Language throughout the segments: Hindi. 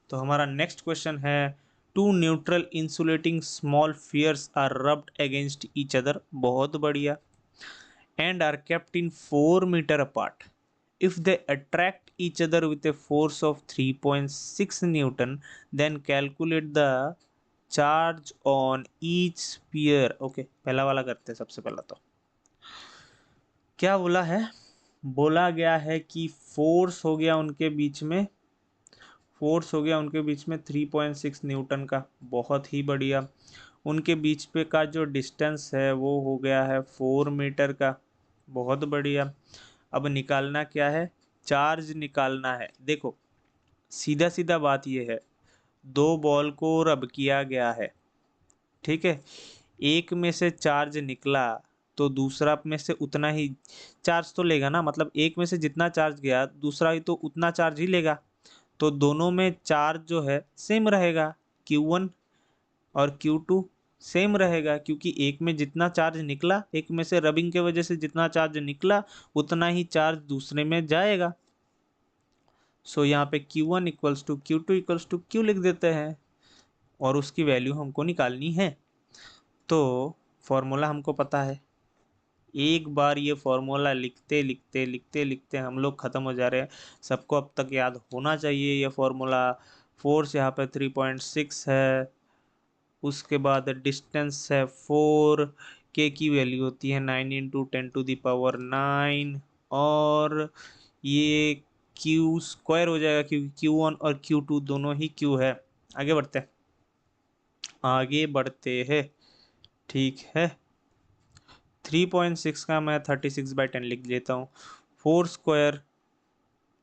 तो हमारा नेक्स्ट क्वेश्चन है, two neutral insulating small spheres are rubbed against each other, बहुत बढ़िया, and are kept in 4 metre apart. If they attract each other with a force of 3.6 Newton, then calculate the charge on each sphere. Okay, पहला वाला करते हैं सबसे पहला. तो क्या बोला है? बोला गया है कि फोर्स हो गया उनके बीच में, 3.6 न्यूटन का, बहुत ही बढ़िया. उनके बीच पे का जो डिस्टेंस है वो हो गया है 4 मीटर का, बहुत बढ़िया. अब निकालना क्या है? चार्ज निकालना है. देखो सीधा सीधा बात ये है, दो बॉल को रब किया गया है, ठीक है, एक में से चार्ज निकला तो दूसरा में से उतना ही चार्ज तो लेगा ना, मतलब एक में से जितना चार्ज गया दूसरा ही तो उतना चार्ज ही लेगा. तो दोनों में चार्ज जो है सेम रहेगा, Q1 और Q2 सेम रहेगा, क्योंकि एक में जितना चार्ज निकला, एक में से रबिंग के वजह से जितना चार्ज निकला उतना ही चार्ज दूसरे में जाएगा. सो यहाँ पे Q1 equals to Q2 equals to Q लिख देते हैं और उसकी वैल्यू हमको निकालनी है. तो फॉर्मूला हमको पता है, एक बार ये फॉर्मूला लिखते लिखते लिखते लिखते हम लोग ख़त्म हो जा रहे हैं. सबको अब तक याद होना चाहिए ये फॉर्मूला. फोर्स यहाँ पे 3.6 है, उसके बाद डिस्टेंस है 4, के की वैल्यू होती है 9 इंटू 10⁻9, और ये क्यू स्क्वायर हो जाएगा क्योंकि Q1 और Q2 दोनों ही Q है. आगे बढ़ते हैं, ठीक है. 3.6 का मैं 36/10 लिख लेता हूँ. 4 स्क्वायर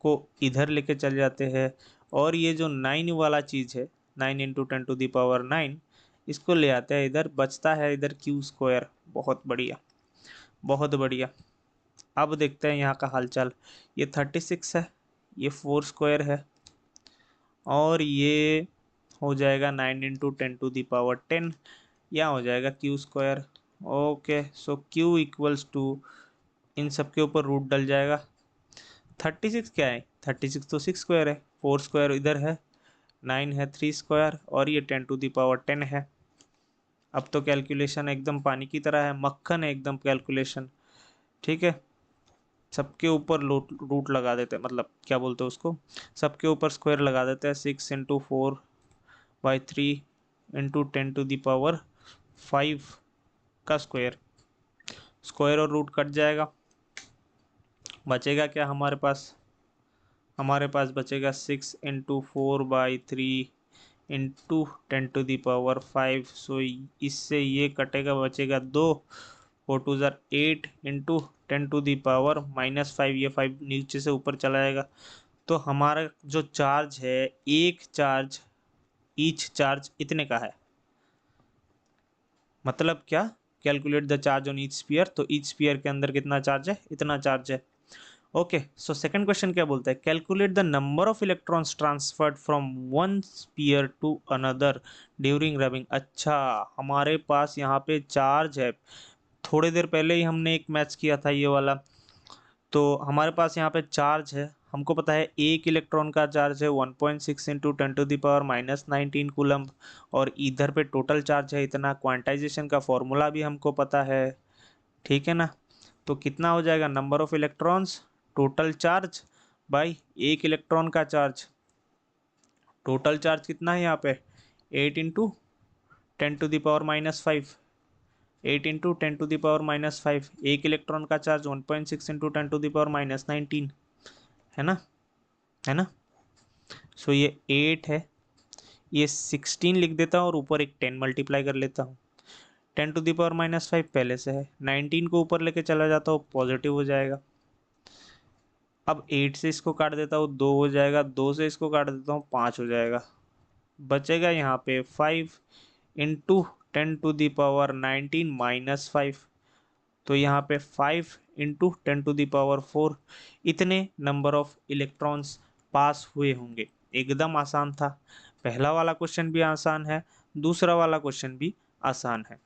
को इधर लेके चल जाते हैं, और ये जो 9 वाला चीज़ है, 9 इंटू 10⁻9, इसको ले आते हैं इधर, बचता है इधर Q स्क्वायर. बहुत बढ़िया, बहुत बढ़िया. अब देखते हैं यहाँ का हालचाल. ये 36 है, ये 4 स्क्वायर है, और ये हो जाएगा 9 इंटू 10⁻10, यहाँ हो जाएगा Q square. Okay, so Q equals to, इन सब के ऊपर रूट डल जाएगा. 36 क्या है? 36 तो 6 स्क्वायर है, 4 स्क्वायर इधर है, 9 है 3 स्क्वायर, और ये 10⁻10 है. अब तो कैलकुलेशन एकदम पानी की तरह है, मक्खन है एकदम कैलकुलेशन, ठीक है. सबके ऊपर रूट लगा देते हैं, मतलब क्या बोलते हैं उसको, सबके ऊपर स्क्वायर लगा देते हैं. 6 इंटू 4/3 इंटू 10⁻5 का स्क्वायर, स्क्वायर और रूट कट जाएगा. बचेगा क्या हमारे पास? हमारे पास बचेगा 6 इंटू 4/3 इंटू 10⁻5. सो इससे ये कटेगा, बचेगा 2, 4 2 ज़ार 8 इंटू 10⁻−5, ये 5 नीचे से ऊपर चला जाएगा. तो हमारा जो चार्ज है, एक चार्ज, ईच चार्ज इतने का है. मतलब क्या? Calculate the charge on each sphere. तो ईच स्फीयर के अंदर कितना चार्ज है? इतना चार्ज है. ओके, सो सेकंड क्वेश्चन क्या बोलता है? Calculate the number of electrons transferred from one sphere to another during rubbing. अच्छा, हमारे पास यहाँ पे चार्ज है, थोड़ी देर पहले ही हमने एक मैच किया था ये वाला. तो हमारे पास यहाँ पे चार्ज है, हमको पता है एक इलेक्ट्रॉन का चार्ज है 1.6 इंटू 10⁻−19 कूलम्ब, और इधर पे टोटल चार्ज है इतना. क्वांटाइजेशन का फॉर्मूला भी हमको पता है, ठीक है ना. तो कितना हो जाएगा? Number of electrons total charge by एक इलेक्ट्रॉन का चार्ज. टोटल चार्ज कितना है यहाँ पे? 8 इंटू 10⁻−5, 8 इंटू 10⁻−5. एक इलेक्ट्रॉन का चार्ज 1.6 इंटू 10⁻−19 है ना, है ना. सो ये 8 है, ये 16 लिख देता हूँ और ऊपर एक 10 मल्टीप्लाई कर लेता हूँ. 10⁻−5 पहले से है, 19 को ऊपर लेके चला जाता हूँ, पॉजिटिव हो जाएगा. अब 8 से इसको काट देता हूँ, 2 हो जाएगा, 2 से इसको काट देता हूँ, 5 हो जाएगा. बचेगा यहाँ पे 5 इंटू 10⁻19-5. तो यहाँ पे 5 इंटू 10⁻4, इतने नंबर ऑफ इलेक्ट्रॉन्स पास हुए होंगे. एकदम आसान था. पहला वाला क्वेश्चन भी आसान है, दूसरा वाला क्वेश्चन भी आसान है.